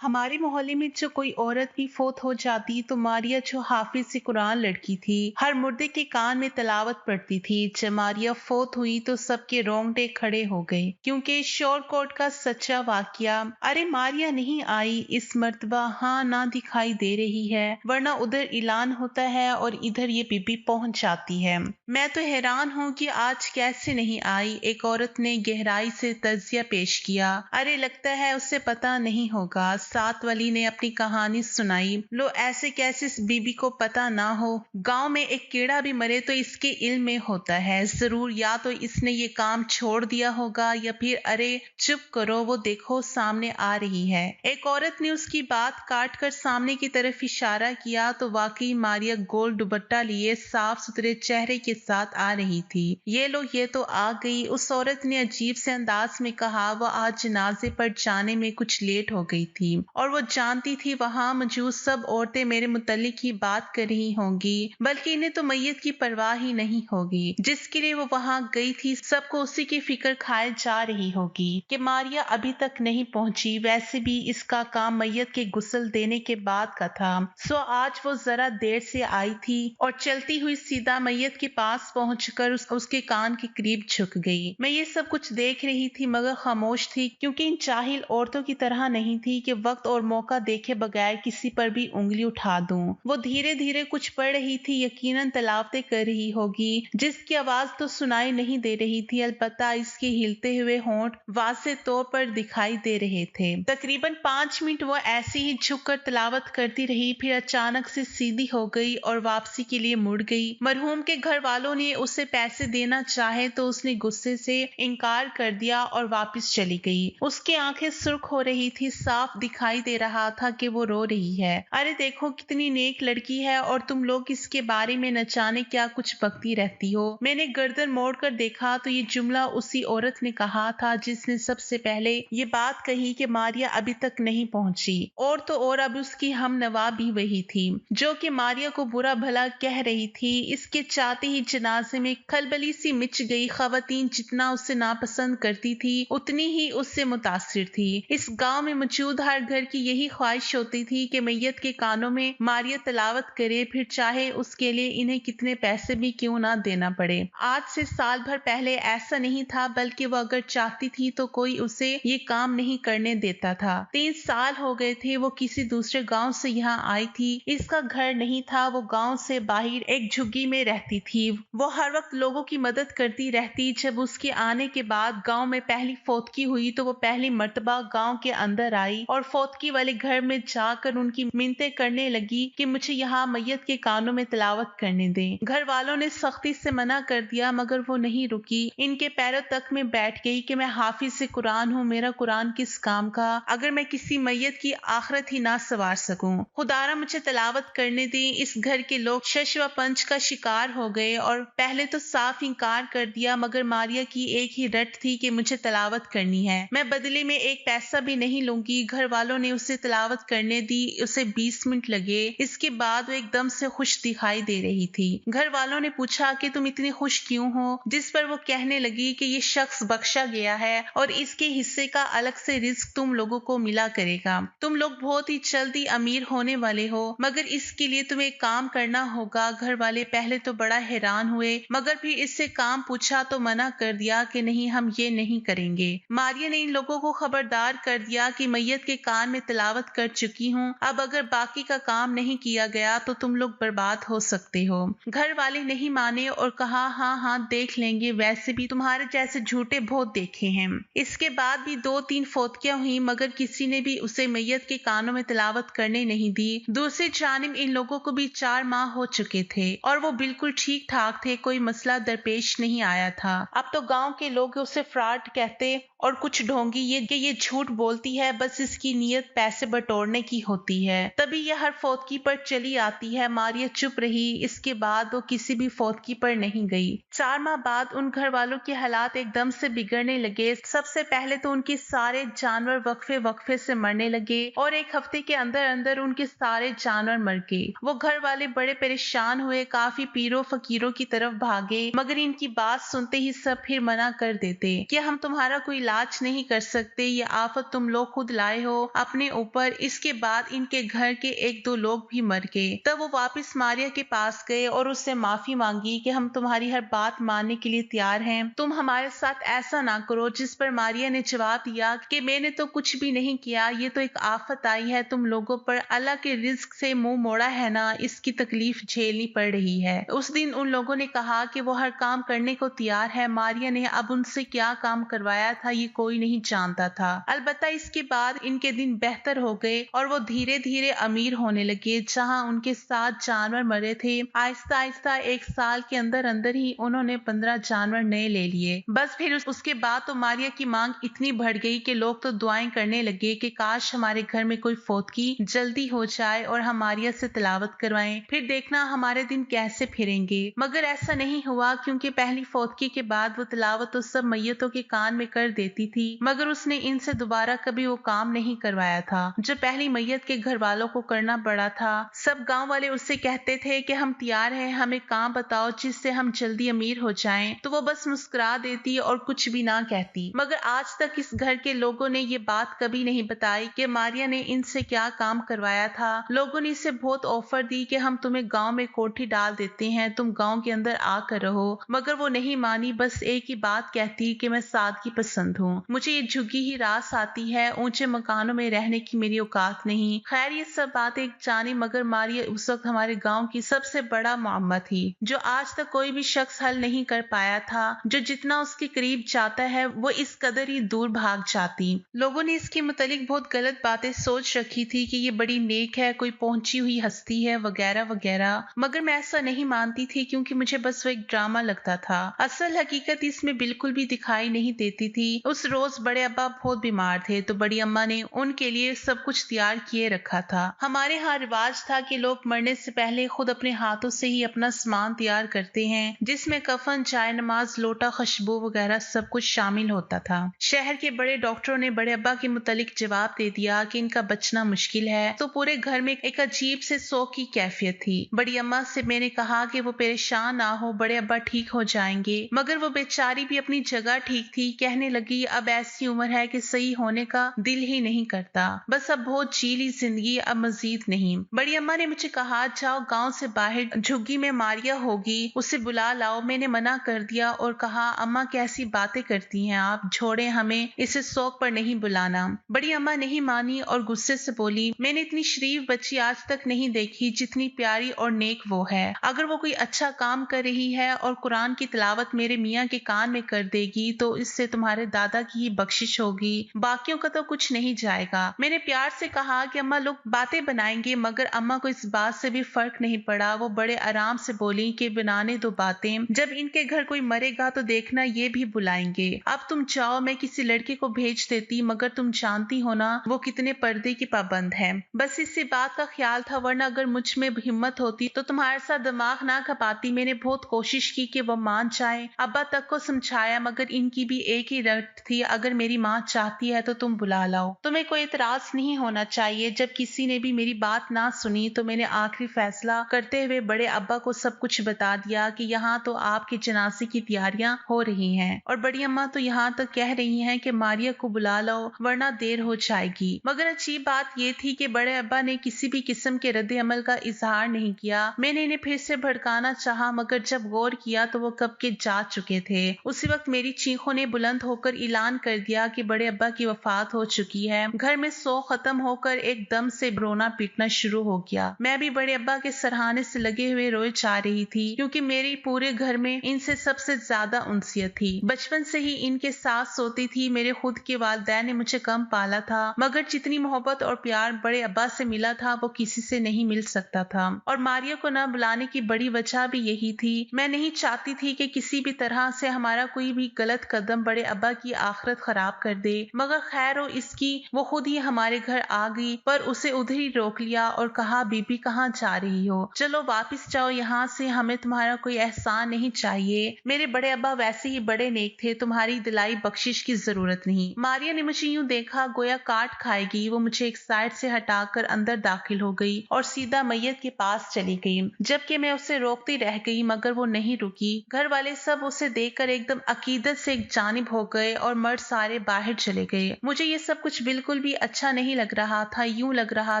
हमारे मोहल्ले में जो कोई औरत भी फोत हो जाती तो मारिया जो हाफिज कुरान लड़की थी हर मुर्दे के कान में तलावत पढ़ती थी। जब मारिया फोत हुई तो सबके रोंगटे खड़े हो गए क्योंकि शोर कोट का सच्चा वाकया। अरे मारिया नहीं आई इस मर्तबा, हाँ ना दिखाई दे रही है, वरना उधर ऐलान होता है और इधर ये बीबी पहुंच जाती है। मैं तो हैरान हूँ कि आज कैसे नहीं आई, एक औरत ने गहराई से तजिया पेश किया। अरे लगता है उसे पता नहीं होगा। साथ वाली ने अपनी कहानी सुनाई। लो ऐसे कैसे इस बीबी को पता ना हो, गांव में एक कीड़ा भी मरे तो इसके इल्म में होता है जरूर, या तो इसने ये काम छोड़ दिया होगा या फिर अरे चुप करो वो देखो सामने आ रही है। एक औरत ने उसकी बात काट कर सामने की तरफ इशारा किया तो वाकई मारिया गोल दुपट्टा लिए साफ सुथरे चेहरे के साथ आ रही थी। ये लो ये तो आ गई, उस औरत ने अजीब से अंदाज में कहा। वो आज जनाजे पर जाने में कुछ लेट हो गई थी और वो जानती थी वहां मौजूद सब औरतें मेरे मुतल्लिक ही बात कर रही होंगी, बल्कि इन्हें तो मैयत की परवाह ही नहीं होगी जिसके लिए वो वहां गई थी। सबको उसी की फिक्र खाए जा रही होगी कि मारिया अभी तक नहीं पहुंची। वैसे भी इसका काम मैयत के गुस्ल देने के बाद का था, सो आज वो जरा देर से आई थी और चलती हुई सीधा मैयत के पास पहुंचकर उसके कान के करीब झुक गई। मैं ये सब कुछ देख रही थी मगर खामोश थी क्योंकि इन जाहिल औरतों की तरह नहीं थी कि वक्त और मौका देखे बगैर किसी पर भी उंगली उठा दूं। वो धीरे धीरे कुछ पढ़ रही थी, यकीनन तलावतें कर रही होगी जिसकी आवाज तो सुनाई नहीं दे रही थी, अलबत्ता इसके हिलते हुए होंठ वाज़ेह तौर पर दिखाई दे रहे थे। तकरीबन 5 मिनट वो ऐसे ही झुककर तलावत करती रही, फिर अचानक से सीधी हो गई और वापसी के लिए मुड़ गई। मरहूम के घर वालों ने उसे पैसे देना चाहे तो उसने गुस्से से इनकार कर दिया और वापस चली गई। उसकी आंखें सुर्ख हो रही थी, साफ दिखाई दे रहा था कि वो रो रही है। अरे देखो कितनी नेक लड़की है और तुम लोग इसके बारे में न जाने क्या कुछ बकती रहती हो। मैंने गर्दन मोड़ कर देखा तो ये जुमला उसी औरत ने कहा था जिसने सबसे पहले ये बात कही कि मारिया अभी तक नहीं पहुंची। और तो और अब उसकी हम नवा भी वही थी जो कि मारिया को बुरा भला कह रही थी। इसके चाहते ही जनाजे में खलबली सी मिच गई। खवातीन जितना उससे नापसंद करती थी उतनी ही उससे मुतासिर थी। इस गांव में मौजूद हर घर की यही ख्वाहिश होती थी कि मैयत के कानों में मारिया तलावत करे, फिर चाहे उसके लिए इन्हें कितने पैसे भी क्यों ना देना पड़े। आज से साल भर पहले ऐसा नहीं था, बल्कि वो अगर चाहती थी तो कोई उसे ये काम नहीं करने देता था। 3 साल हो गए थे वो किसी दूसरे गांव से यहाँ आई थी। इसका घर नहीं था, वो गांव से बाहर एक झुग्गी में रहती थी। वो हर वक्त लोगों की मदद करती रहती। जब उसके आने के बाद गांव में पहली फौतगी हुई तो वो पहली मर्तबा गांव के अंदर आई और फौतगी वाले घर में जाकर उनकी मिन्नतें करने लगी कि मुझे यहाँ मैयत के कानों में तिलावत करने दें। घर वालों ने सख्ती से मना कर दिया मगर वो नहीं रुकी। इनके पैरों तक में बैठ गई कि मैं हाफिज से कुरान हूँ, मेरा कुरान किस काम का अगर मैं किसी मैयत की आखिरत ही ना सवार सकूं। खुदारा मुझे तिलावत करने दें। इस घर के लोग शश व पंच का शिकार हो गए और पहले तो साफ इनकार कर दिया, मगर मारिया की एक ही रट थी कि मुझे तिलावत करनी है, मैं बदले में एक पैसा भी नहीं लूंगी। घर वालों ने उसे तिलावत करने दी। उसे 20 मिनट लगे। इसके बाद वो एकदम से खुश दिखाई दे रही थी। घर वालों ने पूछा कि तुम इतनी खुश क्यों हो, जिस पर वो कहने लगी कि ये शख्स बख्शा गया है और इसके हिस्से का अलग से रिस्क तुम लोगों को मिला करेगा। तुम लोग बहुत ही जल्दी अमीर होने वाले हो, मगर इसके लिए तुम्हें एक काम करना होगा। घर वाले पहले तो बड़ा हैरान हुए मगर फिर इससे काम पूछा तो मना कर दिया कि नहीं, हम ये नहीं करेंगे। मारिया ने इन लोगों को खबरदार कर दिया कि मैयत के कान में तिलावत कर चुकी हूँ, अब अगर बाकी का काम नहीं किया गया तो तुम लोग बर्बाद हो सकते हो। घर वाले नहीं माने और कहा हाँ हाँ देख लेंगे, वैसे भी तुम्हारे जैसे झूठे बहुत देखे हैं। इसके बाद भी 2-3 फौतगियां हुई मगर किसी ने भी उसे मैयत के कानों में तिलावत करने नहीं दी। दूसरी जानिब इन लोगों को भी 4 माह हो चुके थे और वो बिल्कुल ठीक ठाक थे, कोई मसला दरपेश नहीं आया था। अब तो गांव के लोग उसे फ्रॉड कहते और कुछ ढोंगी ये झूठ बोलती है, बस इसकी नीयत पैसे बटोरने की होती है, तभी यह हर फौतगी पर चली आती है। मारिया चुप रही। इसके बाद वो किसी भी फौतगी पर नहीं गई। 4 माह बाद उन घर वालों के हालात एकदम से बिगड़ने लगे। सबसे पहले तो उनके सारे जानवर वक्फे वक्फे से मरने लगे और एक हफ्ते के अंदर अंदर उनके सारे जानवर मर गए। वो घर वाले बड़े परेशान हुए, काफी पीरों फकीरों की तरफ भागे, मगर इनकी बात सुनते ही सब फिर मना कर देते कि हम तुम्हारा कोई इलाज नहीं कर सकते, ये आफत तुम लोग खुद लाए हो अपने ऊपर। इसके बाद इनके घर के एक दो लोग भी मर गए। तब वो वापस मारिया के पास गए और उससे माफी मांगी कि हम तुम्हारी हर बात मानने के लिए तैयार हैं, तुम हमारे साथ ऐसा ना करो। जिस पर मारिया ने जवाब दिया कि मैंने तो कुछ भी नहीं किया, ये तो एक आफत आई है तुम लोगों पर, अल्लाह के रिज्क से मुंह मोड़ा है ना, इसकी तकलीफ झेलनी पड़ रही है। उस दिन उन लोगों ने कहा कि वो हर काम करने को तैयार है। मारिया ने अब उनसे क्या काम करवाया था ये कोई नहीं जानता था। अलबत्ता इसके बाद इनके दिन बेहतर हो गए और वो धीरे धीरे अमीर होने लगे। जहां उनके 7 जानवर मरे थे, आहिस्ता आहिस्ता 1 साल के अंदर अंदर ही उन्होंने 15 जानवर नए ले लिए। बस फिर उसके बाद तो मारिया की मांग इतनी बढ़ गई कि लोग तो दुआएं करने लगे कि काश हमारे घर में कोई फौतगी जल्दी हो जाए और हम मारिया से तिलावत करवाएं, फिर देखना हमारे दिन कैसे फिरेंगे। मगर ऐसा नहीं हुआ, क्योंकि पहली फौतगी के बाद वो तिलावत तो सब मैयतों के कान में कर देती थी, मगर उसने इनसे दोबारा कभी वो काम नहीं करवाया था जो पहली मैयत के घर वालों को करना पड़ा था। सब गांव वाले उससे कहते थे कि हम तैयार हैं, हमें काम बताओ जिससे हम जल्दी अमीर हो जाएं, तो वो बस मुस्कुरा देती और कुछ भी ना कहती। मगर आज तक इस घर के लोगों ने ये बात कभी नहीं बताई कि मारिया ने इनसे क्या काम करवाया था। लोगों ने इसे बहुत ऑफर दी कि हम तुम्हें गांव में कोठी डाल देते हैं, तुम गांव के अंदर आकर रहो, मगर वो नहीं मानी। बस एक ही बात कहती कि मैं सादगी पसंद हूँ, मुझे ये झुग्गी ही रास आती है, ऊंचे मकानों में रहने की मेरी औकात नहीं। खैर ये सब बातें जानी, मगर मारिया उस वक्त हमारे गांव की सबसे बड़ा मुअम्मा थी जो आज तक कोई भी शख्स हल नहीं कर पाया था। जो जितना उसके करीब जाता है वो इस कदर ही दूर भाग जाती। लोगों ने इसके मुतालिक बहुत गलत बातें सोच रखी थी कि ये बड़ी नेक है, कोई पहुंची हुई हस्ती है वगैरह वगैरह, मगर मैं ऐसा नहीं मानती थी, क्योंकि मुझे बस वो एक ड्रामा लगता था। असल हकीकत इसमें बिल्कुल भी दिखाई नहीं देती थी। उस रोज बड़े अब्बा बहुत बीमार थे तो बड़ी अम्मा ने उनके लिए सब कुछ तैयार किए रखा था। हमारे यहाँ रिवाज था कि लोग मरने से पहले खुद अपने हाथों से ही अपना सामान तैयार करते हैं, जिसमें कफन, चाय नमाज, लोटा, खुशबू वगैरह सब कुछ शामिल होता था। शहर के बड़े डॉक्टरों ने बड़े अब्बा के मुतालिक जवाब दे दिया कि इनका बचना मुश्किल है, तो पूरे घर में एक अजीब से शोक की कैफियत थी। बड़ी अम्मा से मैंने कहा कि वो परेशान ना हो, बड़े अब्बा ठीक हो जाएंगे, मगर वो बेचारी भी अपनी जगह ठीक थी। कहने लगी अब ऐसी उम्र है कि सही होने का दिल ही नहीं करता, बस अब बहुत जी ली जिंदगी, अब मजीद नहीं। बड़ी अम्मा ने मुझे कहा जाओ गांव से बाहर झुग्गी में मारिया होगी, उसे बुला लाओ। मैंने मना कर दिया और कहा अम्मा कैसी बातें करती हैं आप, छोड़े हमें, इसे शौक पर नहीं बुलाना। बड़ी अम्मा नहीं मानी और गुस्से से बोली मैंने इतनी शरीफ बच्ची आज तक नहीं देखी जितनी प्यारी और नेक वो है। अगर वो कोई अच्छा काम कर रही है और कुरान की तिलावत मेरे मियाँ के कान में कर देगी तो इससे तुम्हारे दादा की ही बख्शिश होगी, बाकियों का तो कुछ नहीं जाएगा। मैंने प्यार से कहा कि अम्मा लोग बातें बनाएंगे, मगर अम्मा को इस बात से भी फर्क नहीं पड़ा। वो बड़े आराम से बोली कि बनाने दो बातें, जब इनके घर कोई मरेगा तो देखना ये भी बुलाएंगे। अब तुम चाहो मैं किसी लड़के को भेज देती, मगर तुम जानती हो ना वो कितने पर्दे की पाबंद है। बस इसी बात का ख्याल था, वरना अगर मुझ में हिम्मत होती तो तुम्हारे साथ दिमाग ना खपाती। मैंने बहुत कोशिश की कि वो मान जाए, अब्बा तक को समझाया, मगर इनकी भी एक ही रट थी, अगर मेरी माँ चाहती है तो तुम बुला लाओ। तुम्हें कोई इतराज नहीं होना चाहिए। जब किसी ने भी मेरी बात ना सुनी तो मैंने आखिरी फैसला करते हुए बड़े अब्बा को सब कुछ बता दिया कि यहाँ तो आपके जनाजे की तैयारियां हो रही हैं और बड़ी अम्मा तो यहाँ तक कह रही हैं कि मारिया को बुला लो वरना देर हो जाएगी। मगर अजीब बात ये थी कि बड़े अब्बा ने किसी भी किस्म के रद्द अमल का इजहार नहीं किया। मैंने इन्हें फिर से भड़काना चाहा, मगर जब गौर किया तो वो कब के जा चुके थे। उसी वक्त मेरी चीखों ने बुलंद होकर ऐलान कर दिया कि बड़े अब्बा की वफात हो चुकी है। घर में सो खत्म होकर एकदम से रोना पीटना शुरू हो गया। मैं भी बड़े अब्बा के सरहाने से लगे हुए रोए जा रही थी, क्योंकि मेरी पूरे घर में इनसे सबसे ज्यादा उनसियत थी। बचपन से ही इनके साथ सोती थी। मेरे खुद के वालिदैन ने मुझे कम पाला था, मगर जितनी मोहब्बत और प्यार बड़े अब्बा से मिला था वो किसी से नहीं मिल सकता था। और मारिया को न बुलाने की बड़ी वजह भी यही थी। मैं नहीं चाहती थी कि किसी भी तरह से हमारा कोई भी गलत कदम बड़े अब्बा की आखिरत खराब कर दे। मगर खैर हो इसकी, वो खुद ही हमारे घर आ गई, पर उसे उधर ही रोक लिया और कहा बीबी कहाँ जा रही हो, चलो वापस जाओ यहाँ से, हमें तुम्हारा कोई एहसान नहीं चाहिए। मेरे बड़े अब्बा वैसे ही बड़े नेक थे, तुम्हारी दिलाई बख्शिश की जरूरत नहीं। मारिया ने मुझे यूं देखा गोया काट खाएगी। वो मुझे एक साइड से हटाकर अंदर दाखिल हो गई और सीधा मैयत के पास चली गई, जबकि मैं उसे रोकती रह गई, मगर वो नहीं रुकी। घर वाले सब उसे देखकर एकदम अकीदत से एक जानिब हो गए और मर्द सारे बाहर चले गए। मुझे ये सब कुछ बिल्कुल बिल्कुल भी अच्छा नहीं लग रहा था, यूं लग रहा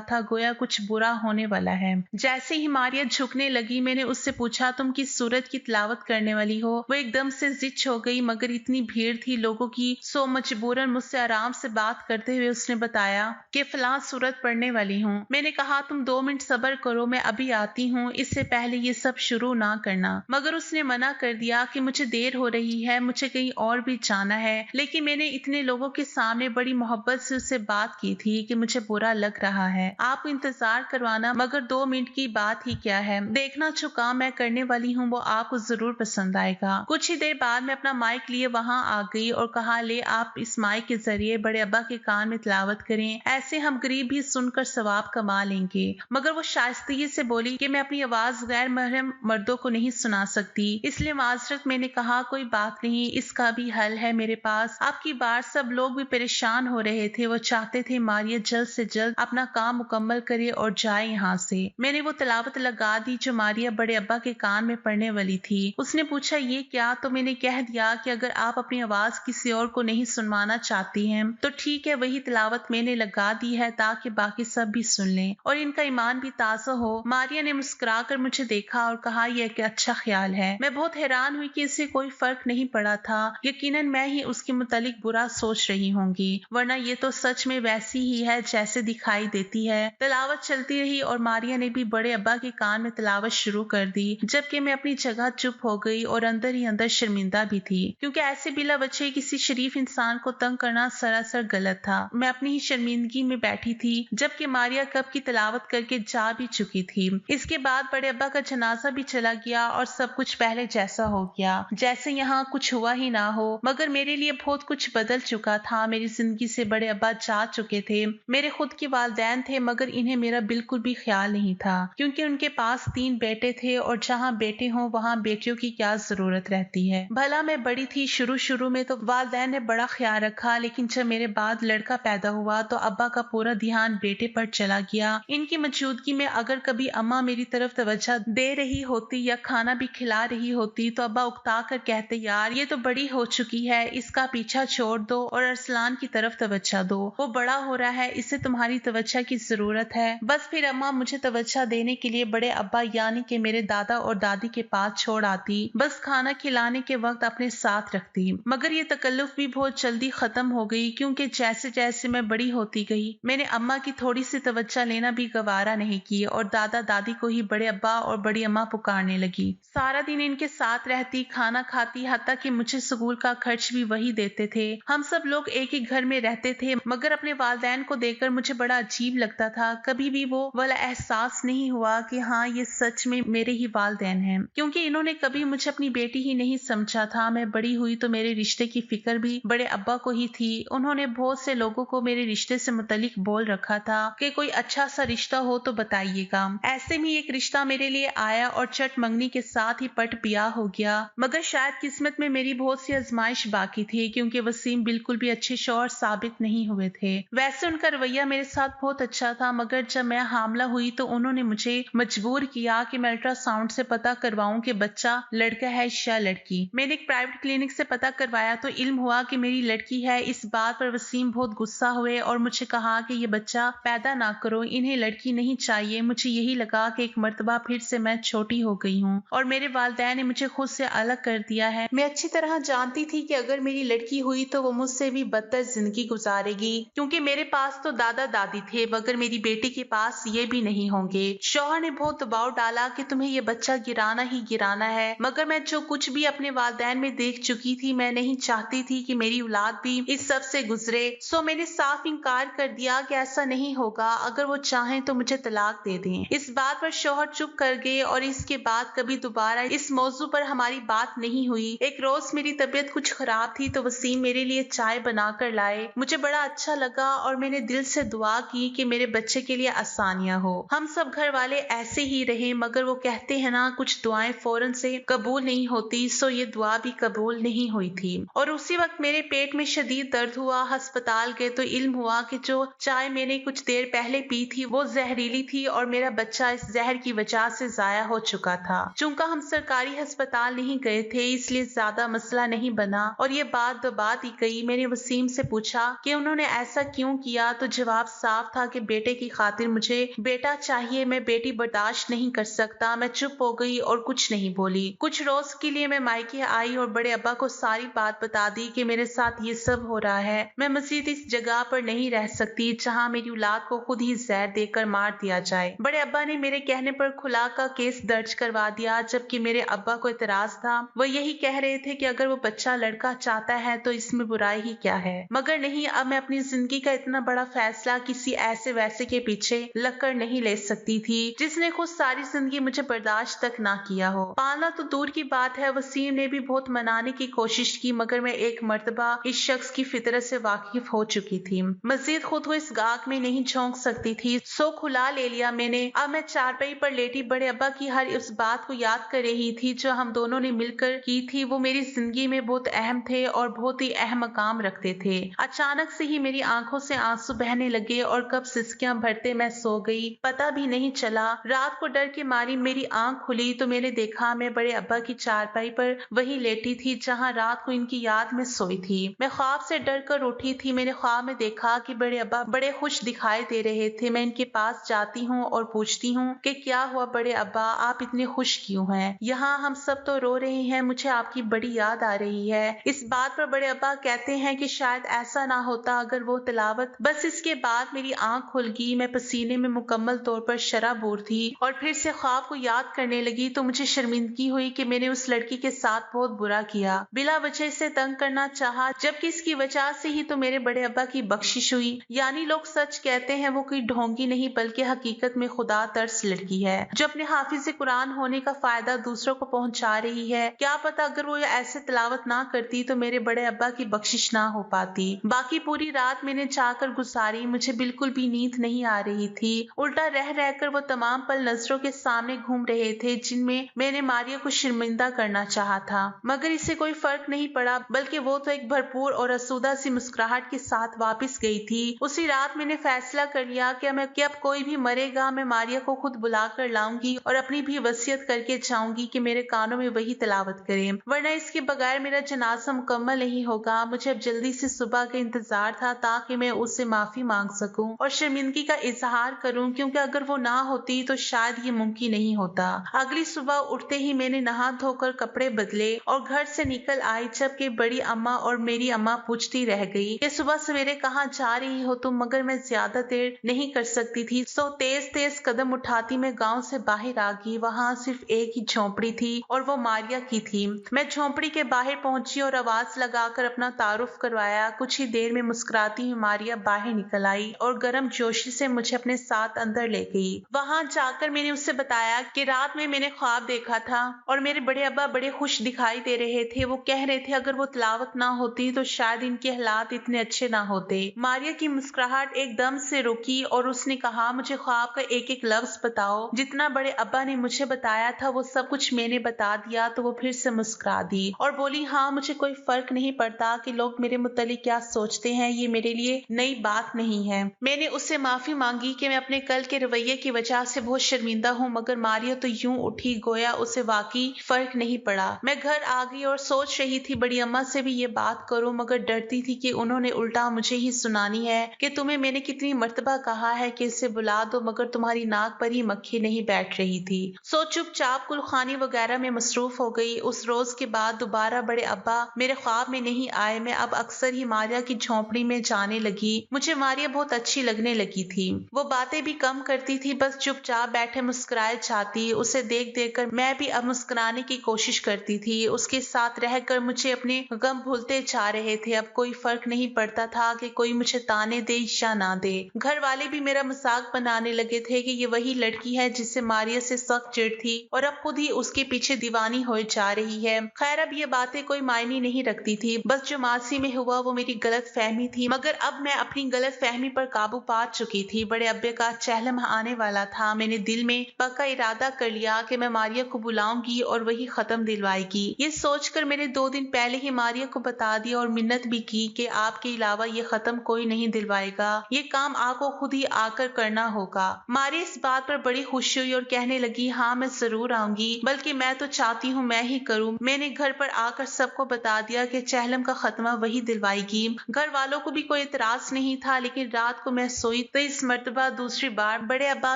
था गोया कुछ बुरा होने वाला है। जैसे ही मारिया झुकने लगी, मैंने उससे पूछा, तुम किस सूरत की तिलावत करने वाली हो? वो एकदम से जिच हो गई, मगर इतनी भीड़ थी लोगों की, सो मजबूरन मुझसे आराम से बात करते हुए उसने बताया कि फलां सूरत पढ़ने वाली हूँ। मैंने कहा, तुम 2 मिनट सब्र करो, मैं अभी आती हूँ, इससे पहले ये सब शुरू ना करना। मगर उसने मना कर दिया कि मुझे देर हो रही है, मुझे कहीं और भी जाना है। लेकिन मैंने इतने लोगों के सामने बड़ी मोहब्बत से उससे बात की थी कि मुझे बुरा लग रहा है, आप इंतजार करवाना, मगर 2 मिनट की बात ही क्या है, देखना जो काम मैं करने वाली हूँ वो आपको जरूर पसंद आएगा। कुछ ही देर बाद मैं अपना माइक लिए वहां आ गई और कहा, ले आप इस माइक के जरिए बड़े अब्बा के कान में तिलावत करें, ऐसे हम गरीब भी सुनकर सवाब कमा लेंगे। मगर वो शाइस्तगी से बोली कि मैं अपनी आवाज गैर महरम मर्दों को नहीं सुना सकती, इसलिए माजरत। मैंने कहा, कोई बात नहीं, इसका भी हल है मेरे पास। आपकी बार सब लोग भी परेशान हो रहे थे, वो चाहते थे मारिया जल्द से जल्द अपना काम मुकम्मल करे और जाए यहाँ से। मैंने वो तिलावत लगा दी जो मारिया बड़े अब्बा के कान में पड़ने वाली थी। उसने पूछा, ये क्या? तो मैंने कह दिया कि अगर आप अपनी आवाज किसी और को नहीं सुनवाना चाहती हैं तो ठीक है, वही तिलावत मैंने लगा दी है ताकि बाकी सब भी सुन लें और इनका ईमान भी ताज़ा हो। मारिया ने मुस्कुराकर मुझे देखा और कहा, यह एक अच्छा ख्याल है। मैं बहुत हैरान हुई कि इससे कोई फर्क नहीं पड़ा था, यकीनन मैं ही उसके मुतालिक बुरा सोच रही होंगी, वरना ये तो सच में वैसी ही है जैसे दिखाई देती है। तिलावत चलती रही और मारिया ने भी बड़े अब्बा के कान में तिलावत शुरू कर दी, जबकि मैं अपनी जगह चुप हो गई और अंदर ही अंदर शर्मिंदा भी थी, क्योंकि ऐसे बिला वजह किसी शरीफ इंसान को तंग करना सरासर गलत था। मैं अपनी ही शर्मिंदगी में बैठी थी, जबकि मारिया कब की तिलावत करके जा भी चुकी थी। इसके बाद बड़े अब्बा का जनाजा भी चला गया और सब कुछ पहले जैसा हो गया, जैसे यहाँ कुछ हुआ ही ना हो। मगर मेरे लिए बहुत कुछ बदल चुका था। मेरी जिंदगी से बड़े अब्बा जा चुके थे। मेरे खुद के वालिदैन थे, मगर इन्हें मेरा बिल्कुल भी ख्याल नहीं था, क्योंकि उनके पास 3 बेटे थे और जहाँ बेटे हों वहाँ बेटियों की क्या जरूरत रहती है। भला मैं बड़ी थी, शुरू में तो वालिदैन ने बड़ा ख्याल रखा, लेकिन जब मेरे बाद लड़का पैदा हुआ तो अब्बा का पूरा ध्यान बेटे पर चला गया। इनकी मौजूदगी में अगर कभी अम्मा मेरी तरफ तवज्जो दे रही होती या खाना भी खिला रही होती तो अब्बा उकता कर कहते, यार ये तो बड़ी हो चुकी है, इसका पीछा छोड़ दो और अरसलान की तरफ तवज्जो दो, वो बड़ा हो रहा है, इसे तुम्हारी तवज्जो की जरूरत है। बस फिर अम्मा मुझे तवज्जो देने के लिए बड़े अब्बा यानी कि मेरे दादा और दादी के पास छोड़ आती, बस खाना खिलाने के वक्त अपने साथ रखती। मगर ये तकल्लुफ भी बहुत जल्दी खत्म हो गई, क्योंकि जैसे जैसे मैं बड़ी होती गई मैंने अम्मा की थोड़ी सी तवज्जो लेना भी गवारा नहीं की और दादा दादी को ही बड़े अब्बा और बड़ी अम्मा पुकारने लगी। सारा दिन इनके साथ रहती, खाना खाती, हत्ता कि मुझे स्कूल का खर्च भी वही देते थे। हम सब लोग एक ही घर में रहते थे, मगर अपने वालिदैन को देखकर मुझे बड़ा अजीब लगता था। कभी भी वो वाला एहसास नहीं हुआ कि हाँ ये सच में मेरे ही वालिदैन हैं, क्योंकि इन्होंने कभी मुझे अपनी बेटी ही नहीं समझा था। मैं बड़ी हुई तो मेरे रिश्ते की फिक्र भी बड़े अब्बा को ही थी। उन्होंने बहुत से लोगों को मेरे रिश्ते से मुतालिक बोल रखा था कि कोई अच्छा सा रिश्ता हो तो बताइएगा। ऐसे में एक रिश्ता मेरे लिए आया और चट मंगनी के साथ ही पट ब्याह हो गया। मगर शायद किस्मत में मेरी बहुत सी आजमाइश बाकी थी, क्योंकि वसीम बिल्कुल भी अच्छे शौहर साबित नहीं हुए थे। वैसे उनका रवैया मेरे साथ बहुत अच्छा था, मगर जब मैं हामला हुई तो उन्होंने मुझे मजबूर किया कि मैं अल्ट्रासाउंड से पता करवाऊं कि बच्चा लड़का है या लड़की। मैंने एक प्राइवेट क्लिनिक से पता करवाया तो इल्म हुआ कि मेरी लड़की है। इस बात पर वसीम बहुत गुस्सा हुए और मुझे कहा कि ये बच्चा पैदा ना करो, इन्हें लड़की नहीं चाहिए। मुझे यही लगा कि एक मर्तबा फिर से मैं छोटी हो गई हूँ और मेरे वालिदैन ने मुझे खुद से अलग कर दिया है। मैं अच्छी तरह जानती थी कि अगर मेरी लड़की हुई तो वो मुझसे भी बदतर जिंदगी गुजारेगी, क्योंकि मेरे पास तो दादा दादी थे, मगर मेरी बेटी के पास ये भी नहीं होंगे। शौहर ने बहुत दबाव डाला कि तुम्हें ये बच्चा गिराना ही गिराना है, मगर मैं जो कुछ भी अपने वालिदैन में देख चुकी थी, मैं नहीं चाहती थी कि मेरी औलाद भी इस सब से गुजरे। सो मैंने साफ इनकार कर दिया कि ऐसा नहीं होगा, अगर वो चाहें तो मुझे तलाक दे दें। इस बात पर शौहर चुप कर गए और इसके बाद कभी दोबारा इस मौजू पर हमारी बात नहीं हुई। एक रोज मेरी तबीयत कुछ खराब थी तो वसीम मेरे लिए चाय बनाकर लाए। मुझे बड़ा अच्छा लगा और मैंने दिल से दुआ की कि मेरे बच्चे के लिए आसानियां हो। हम सब घर वाले ऐसे ही रहे, मगर वो कहते हैं ना, कुछ दुआएं फौरन से कबूल नहीं होती, सो ये दुआ भी कबूल नहीं हुई थी। और उसी वक्त मेरे पेट में शदीद दर्द हुआ। अस्पताल गए तो इल्म हुआ कि जो चाय मैंने कुछ देर पहले पी थी वो जहरीली थी और मेरा बच्चा इस जहर की वजह से जाया हो चुका था। चूंकि हम सरकारी अस्पताल नहीं गए थे इसलिए ज्यादा मसला नहीं बना और ये बात ही गई। मैंने वसीम से पूछा कि उन्होंने ऐसा क्यों किया, तो जवाब साफ था कि बेटे की खातिर मुझे बेटा चाहिए, मैं बेटी बर्दाश्त नहीं कर सकता। मैं चुप हो गई और कुछ नहीं बोली। कुछ रोज के लिए मैं मायके आई और बड़े अब्बा को सारी बात बता दी कि मेरे साथ ये सब हो रहा है। मैं मजीद इस जगह पर नहीं रह सकती जहाँ मेरी औलाद को खुद ही जहर देकर मार दिया जाए। बड़े अब्बा ने मेरे कहने पर खुला का केस दर्ज करवा दिया, जबकि मेरे अब्बा को इतराज था। वो यही कह रहे थे कि अगर वो बच्चा लड़का चाहता है तो इसमें बुराई ही क्या है। मगर नहीं, अब मैं अपनी जिंदगी का इतना बड़ा फैसला किसी ऐसे वैसे के पीछे लगकर नहीं ले सकती थी जिसने खुद सारी जिंदगी मुझे बर्दाश्त तक ना किया हो। पालना तो दूर की बात है, वसीम ने भी बहुत मनाने की कोशिश की, मगर मैं एक मर्तबा इस शख्स की फितरत से वाकिफ हो चुकी थी। मजीद खुद को इस गाक में नहीं झोंक सकती थी, सो खुला ले लिया मैंने। अब मैं चारपाई पर लेटी बड़े अब्बा की हर उस बात को याद कर रही थी जो हम दोनों ने मिलकर की थी। वो मेरी जिंदगी में बहुत अहम थे और बहुत ही अहम मकाम रखते थे। अचानक से ही मेरी आंखों से आंसू बहने लगे और कब सिसकियां भरते मैं सो गई, पता भी नहीं चला। रात को डर के मारी मेरी आंख खुली तो मैंने देखा मैं बड़े अब्बा की चारपाई पर वही लेटी थी जहां रात को इनकी याद में सोई थी। मैं ख्वाब से डर कर उठी थी। मैंने ख्वाब में देखा कि बड़े अब्बा बड़े खुश दिखाई दे रहे थे। मैं इनके पास जाती हूँ और पूछती हूँ कि क्या हुआ बड़े अब्बा, आप इतने खुश क्यों हैं? यहाँ हम सब तो रो रहे हैं, मुझे आपकी बड़ी याद आ रही है। इस बात पर बड़े अब्बा कहते हैं कि शायद ऐसा ना होता अगर वो तिलावत। बस इसके बाद मेरी आंख खुल गई। मैं पसीने में मुकम्मल तौर पर शराबूर थी और फिर से ख्वाब को याद करने लगी तो मुझे शर्मिंदगी हुई कि मैंने उस लड़की के साथ बहुत बुरा किया, बिला वजह से तंग करना चाहा, जबकि इसकी वजह से ही तो मेरे बड़े अब्बा की बख्शिश हुई। यानी लोग सच कहते हैं वो कोई ढोंगी नहीं बल्कि हकीकत में खुदा तरस लड़की है जो अपने हाफिज कुरान होने का फायदा दूसरों को पहुंचा रही है। क्या पता अगर वो ऐसे तिलावत ना करती तो मेरे बड़े अब्बा की बख्शिश ना हो पाती। बाकी पूरी रात मैंने जाकर गुजारी, मुझे बिल्कुल भी नींद नहीं आ रही थी। उल्टा रह रहकर वो तमाम पल नजरों के सामने घूम रहे थे जिनमें मैंने मारिया को शर्मिंदा करना चाहा था, मगर इससे कोई फर्क नहीं पड़ा, बल्कि वो तो एक भरपूर और असुदा सी मुस्कुराहट के साथ वापस गई थी। उसी रात मैंने फैसला कर लिया कि अब कोई भी मरेगा मैं मारिया को खुद बुला कर लाऊंगी और अपनी भी वसीयत करके जाऊंगी कि मेरे कानों में वही तिलावत करे, वरना इसके बगैर मेरा जनाजा मुकम्मल नहीं होगा। मुझे अब जल्दी से सुबह का इंतजार था ताकि मैं उससे माफी मांग सकूं और शर्मिंदगी का इजहार करूं, क्योंकि अगर वो ना होती तो शायद ये मुमकिन नहीं होता। अगली सुबह उठते ही मैंने नहा धोकर कपड़े बदले और घर से निकल आई, जबकि बड़ी अम्मा और मेरी अम्मा पूछती रह गई कि सुबह सवेरे कहाँ जा रही हो तुम, मगर मैं ज्यादा देर नहीं कर सकती थी, सो तेज तेज कदम उठाती मैं गांव से बाहर आ गई। वहाँ सिर्फ एक ही झोंपड़ी थी और वो मारिया की थी। मैं झोंपड़ी के बाहर पहुंची और आवाज लगाकर अपना तारुफ करवाया। कुछ ही देर में मुस्कुराती हुई मारिया बाहर निकल आई और गर्म जोशी से मुझे अपने साथ अंदर ले गई। वहां जाकर मैंने उससे बताया कि रात में मैंने ख्वाब देखा था और मेरे बड़े अब्बा बड़े खुश दिखाई दे रहे थे। वो कह रहे थे अगर वो तिलावत ना होती तो शायद इनके हालात इतने अच्छे ना होते। मारिया की मुस्कुराहट एकदम से रुकी और उसने कहा मुझे ख्वाब का एक एक लफ्ज बताओ। जितना बड़े अब्बा ने मुझे बताया था वो सब कुछ मैंने बता दिया तो वो फिर से मुस्कुरा दी और बोली हाँ मुझे कोई फर्क नहीं पड़ता कि लोग मेरे मुतालिक क्या सोचते हैं, ये मेरे लिए नई बात नहीं है। मैंने उससे माफी मांगी कि मैं अपने कल के रवैये की वजह से बहुत शर्मिंदा हूँ, मगर मारिया तो यूं उठी गोया उसे वाकई फर्क नहीं पड़ा। मैं घर आ गई और सोच रही थी बड़ी अम्मा से भी ये बात करूं, मगर डरती थी कि उन्होंने उल्टा मुझे ही सुनानी है कि तुम्हें मैंने कितनी मर्तबा कहा है कि इसे बुला दो, मगर तुम्हारी नाक पर ही मक्खी नहीं बैठ रही थी। सो चुपचाप कुलखानी वगैरह में मसरूफ हो गई। उस रोज के बाद दोबारा बड़े अब्बा मेरे ख्वाब में नहीं आए। मैं अब अक्सर ही मारिया की झोंपड़ी में जाने लगी। मुझे मारिया बहुत अच्छी लगने लगी थी। वो बातें भी कम करती थी, बस चुपचाप बैठे मुस्कुराए जाती। उसे देख देख कर मैं भी अब मुस्कुराने की कोशिश करती थी। उसके साथ रहकर मुझे अपने गम भूलते जा रहे थे। अब कोई फर्क नहीं पड़ता था कि कोई मुझे ताने दे या ना दे। घर वाले भी मेरा मजाक बनाने लगे थे कि ये वही लड़की है जिससे मारिया से सख्त चिढ़ थी और अब खुद ही उसके पीछे दीवानी हो जा रही है। खैर अब ये बातें कोई मायने नहीं रखती थी। बस जो मासी में हुआ वो मेरी गलत फहमी थी, मगर अब मैं अपनी गलत फहमी पर काबू पा चुकी थी। बड़े अब्बे का चहलम आने वाला था। मैंने दिल में पक्का इरादा कर लिया कि मैं मारिया को बुलाऊंगी और वही खत्म दिलवाएगी। ये सोचकर मैंने 2 दिन पहले ही मारिया को बता दिया और मिन्नत भी की कि आपके अलावा ये खत्म कोई नहीं दिलवाएगा, ये काम आपको खुद ही आकर करना होगा। मारिया इस बात पर बड़ी खुश हुई और कहने लगी हाँ मैं जरूर आऊंगी, बल्कि मैं तो चाहती हूँ मैं ही करूँ। मैंने घर पर आकर सबको बता दिया कि चहलम का खत्मा वही दिलवाएगी। घर वालों को भी कोई इतराज नहीं था, लेकिन रात को मैं सोई तो इस मर्तबा दूसरी बार बड़े अब्बा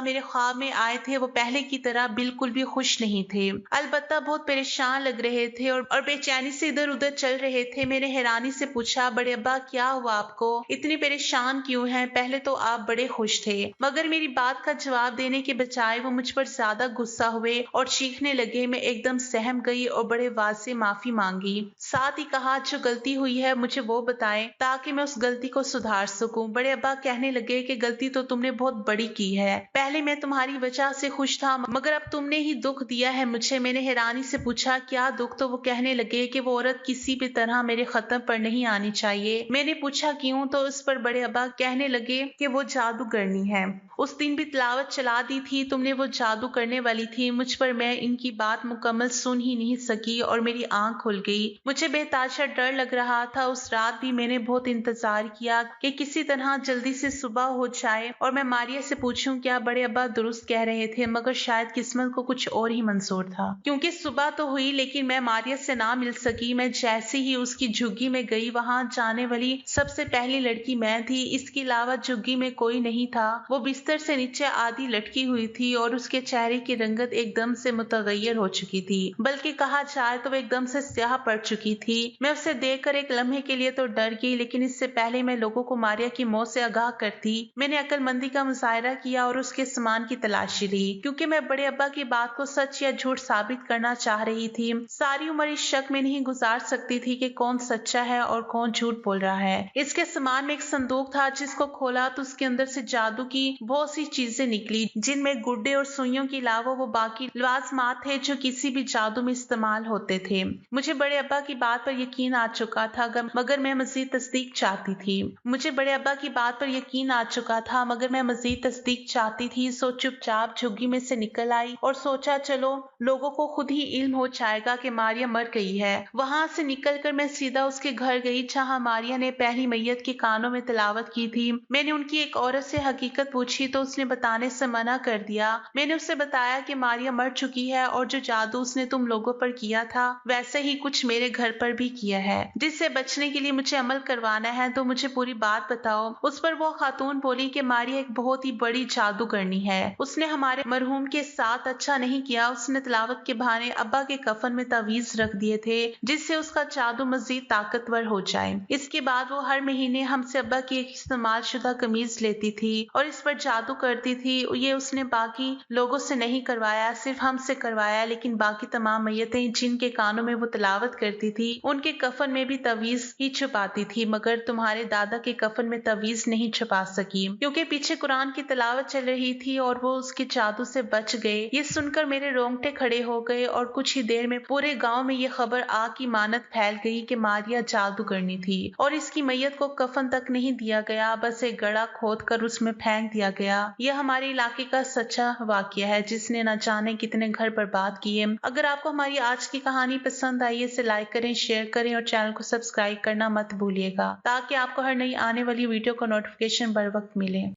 मेरे ख्वाब में आए थे। वो पहले की तरह बिल्कुल भी खुश नहीं थे, अलबत्ता बहुत परेशान लग रहे थे और बेचैनी से इधर उधर चल रहे थे। मैंने हैरानी से पूछा, बड़े अब्बा क्या हुआ आपको, इतनी परेशान क्यों हैं? पहले तो आप बड़े खुश थे। मगर मेरी बात का जवाब देने के बजाय वो मुझ पर ज्यादा गुस्सा हुए और चीखने लगे। मैं एकदम सहम गई और बड़े वाज से माफी मांगी, साथ ही कहा जो गलती हुई है मुझे वो बताएं ताकि मैं उस गलती को सुधार सकूं। बड़े अब्बा कहने लगे कि गलती तो तुमने बहुत बड़ी की है, पहले मैं तुम्हारी वजह से खुश था मगर अब तुमने ही दुख दिया है मुझे। मैंने हैरानी से पूछा क्या दुख? तो वो कहने लगे कि वो औरत किसी भी तरह मेरे खत्म पर नहीं आनी चाहिए। मैंने पूछा क्यों? तो उस पर बड़े अब्बा कहने लगे कि वो जादूगरनी है, उस दिन भी तिलावत चला दी थी तुमने, वो जादू करने वाली थी मुझ पर। मैं इनकी बात मुकम्मल सुन ही नहीं सकी और मेरी आंख खुल गई। मुझे बेताशा डर लग रहा था। उस रात भी मैंने बहुत इंतजार किया कि किसी तरह जल्दी से सुबह हो जाए और मैं मारिया से पूछूं क्या बड़े अब्बा दुरुस्त कह रहे थे। मगर शायद किस्मत को कुछ और ही मंजूर था, क्योंकि सुबह तो हुई लेकिन मैं मारिया से ना मिल सकी। मैं जैसे ही उसकी झुग्गी में गई, वहां जाने वाली सबसे पहली लड़की मैं थी। इसके अलावा झुग्गी में कोई नहीं था। वो बिस्तर से नीचे आधी लटकी हुई थी और उसके चेहरे की रंगत एकदम से मुतगय्यर हो चुकी थी, बल्कि कहा जाए तो वो एकदम से स्याह पड़ चुकी थी। मैं उसे देखकर एक लम्हे के लिए तो डर गई, लेकिन इससे पहले मैं लोगों को मारिया की मौत से आगाह करती, मैंने अक्लमंदी का मुजाहरा किया और उसके सामान की तलाशी ली, क्योंकि मैं बड़े अब्बा की बात को सच या झूठ साबित करना चाह रही थी। सारी उम्र इस शक में नहीं गुजार सकती थी कि कौन सच्चा है और कौन झूठ बोल रहा है। इसके सामान में एक संदूक था, जिसको खोला तो उसके अंदर से जादू की बहुत सी चीजें निकली, जिनमें गुड्डे और सुइयों के अलावा वो बाकी लवाजमात थे जो किसी भी जादू में इस्तेमाल होते थे। मुझे बड़े अब्बा की बात पर यकीन आ चुका था, मगर मैं मजीद तस्दीक चाहती थी। मुझे बड़े अब्बा की बात पर यकीन आ चुका था मगर मैं मजीद तस्दीक चाहती थी। सो चुपचाप झुग्गी में से निकल आई और सोचा चलो लोगों को खुद ही इल्म हो जाएगा कि मारिया मर गई है। वहां से निकलकर मैं सीधा उसके घर गई जहां मारिया ने पहली मैयत के कानों में तिलावत की थी। मैंने उनकी एक औरत से हकीकत पूछी तो उसने बताने से मना कर दिया। मैंने उसे बताया कि मारिया मर चुकी है और जो जादू उसने तुम लोगों पर किया था वैसे ही कुछ मेरे घर पर भी किया है, जिससे बचने के लिए मुझे अमल करवाना है, तो मुझे पूरी बात बताओ। उस पर वो खातून बोली कि मारिया एक बहुत ही बड़ी जादूगरनी है, उसने हमारे मरहूम के साथ अच्छा नहीं किया। उसने तिलावत के बहाने अब्बा के कफन में तावीज रख दिए थे जिससे उसका जादू मजीद ताकतवर हो जाए। इसके बाद वो हर महीने हमसे अब्बा की एक इस्तेमाल शुदा कमीज लेती थी और इस पर जादू करती थी। ये उसने बाकी लोगों से नहीं करवाया, सिर्फ हमसे करवाया। लेकिन बाकी तमाम मैयतें जिनके कानों में वो तिलावत करती थी उनके कफन में भी तवीज ही छुपाती थी, मगर तुम्हारे दादा के कफन में तवीज नहीं छुपा सकी, क्योंकि पीछे कुरान की तिलावत चल रही थी और वो उसके जादू से बच गए। ये सुनकर मेरे रोंगटे खड़े हो गए और कुछ ही देर में पूरे गांव में ये खबर आग की मानत फैल गई कि मारिया जादू करनी थी और इसकी मैयत को कफन तक नहीं दिया गया, बस एक गड़ा खोद कर उसमें फेंक दिया गया। यह हमारे इलाके का सच्चा वाकया है जिसने न जाने कितने घर बर्बाद किए। अगर आपको हमारी आज की कहानी पसंद आई, इसे लाइक करें, शेयर करें और चैनल को सब्सक्राइब करना मत भूलिएगा, ताकि आपको हर नई आने वाली वीडियो का नोटिफिकेशन बर वक्त मिले।